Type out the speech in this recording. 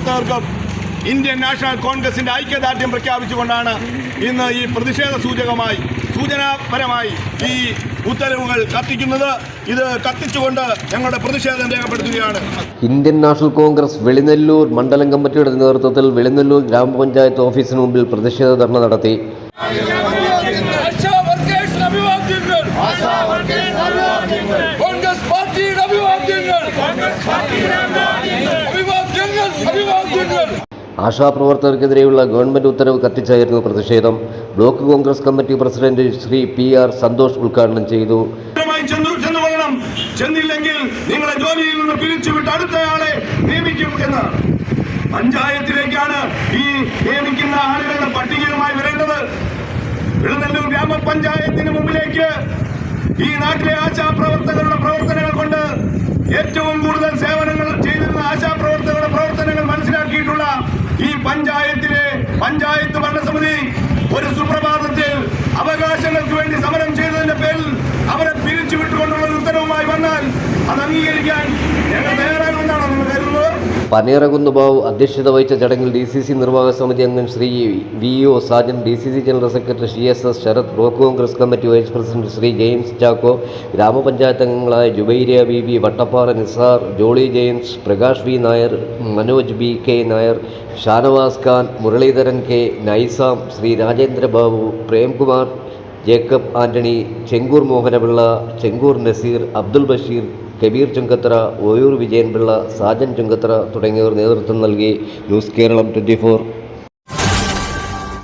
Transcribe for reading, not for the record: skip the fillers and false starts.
പ്രവർത്തകർക്കും Indian national കോൺഗ്രസിന്റെ ഐക്യദാർഢ്യം പ്രഖ്യാപിച്ചുകൊണ്ടാണ് ഇന്ന് ഈ പ്രതിഷേധ സൂചനാപരമായി ഈ ഉത്തരവുകൾ കത്തിക്കുന്നത്. ഇത് കത്തിച്ചുകൊണ്ട് ഞങ്ങളുടെ പ്രതിഷേധം രേഖപ്പെടുത്തുകയാണ്. ഇന്ത്യൻ നാഷണൽ കോൺഗ്രസ് വെളിനെല്ലൂർ മണ്ഡലം കമ്മിറ്റിയുടെ നേതൃത്വത്തിൽ വെളിനെല്ലൂർ ഗ്രാമപഞ്ചായത്ത് ഓഫീസിന് മുമ്പിൽ പ്രതിഷേധ ധർണ നടത്തി. ആശാപ്രവർത്തകർക്കെതിരെയുള്ള ഗവൺമെന്റ് ഉത്തരവ് കത്തിച്ചായിരുന്നു പ്രതിഷേധം. Block Congress committee president Shri PR Santhosh ഉദ്ഘാടനം ചെയ്തു. ചെന്നില്ലെങ്കിൽ നിങ്ങളെ ജോലിയിൽ നിന്ന് പിരിച്ചുവിട്ട് അടുത്തയാളെ നിയമിക്കും എന്ന് പഞ്ചായത്തിലേക്കാണ് ഈ നിയമിക്കുന്ന ആളുകളുടെ പട്ടികയുമായി വരേണ്ടത്. വെളിനെല്ലൂർ ഗ്രാമപഞ്ചായത്തിന് മുമ്പിലേക്ക് ഈ നാട്ടിലെ ആശാപ്രവർത്തകരുടെ പ്രവർത്തനങ്ങൾ കൊണ്ട് ഏറ്റവും കൂടുതൽ സേവനങ്ങൾ ചെയ്തിരുന്ന ആശാപ്രവർത്തകരുടെ പ്രവർത്തനങ്ങൾ മനസ്സിലാക്കിയിട്ടുള്ള ഈ പഞ്ചായത്ത് ഭരണസമിതി ഒരു സുപ്രഭാതത്തിൽ അവകാശങ്ങൾക്ക് വേണ്ടി സമരം ചെയ്തതിന്റെ പേരിൽ അവരെ പിരിച്ചുവിട്ടുകൊണ്ടുള്ള ഉത്തരവുമായി വന്നാൽ അത് അംഗീകരിക്കാൻ ഞങ്ങൾ തയ്യാറാകുമെന്നാണ് നിങ്ങൾ കരുതുന്നത്. പനീറകുന്ന് ബാബു അധ്യക്ഷത വഹിച്ച ചടങ്ങിൽ DCC നിർവാഹക സമിതി അംഗം Shri VO Sajan, DCC general secretary CS Sarath, block Congress committee vice president Shri James Chacko, ഗ്രാമപഞ്ചായത്ത് അംഗങ്ങളായ Jubairiya Beebi, Vattappara Nisar, Jolly James, Prakash V Nair, Manoj BK Nair, Shanavas Khan, Muraleedharan K, Naizam, Shri Rajendra Babu, Premkumar, Jacob Antony, Chenkoor Mohanapillai, Chenkoor Nazeer, Abdul Basheer, Kabeer Chungathara, Oyoor Vijayanpillai, Sajan Chungathara തുടങ്ങിയവർ നേതൃത്വം നൽകി. ന്യൂസ് കേരളം 24.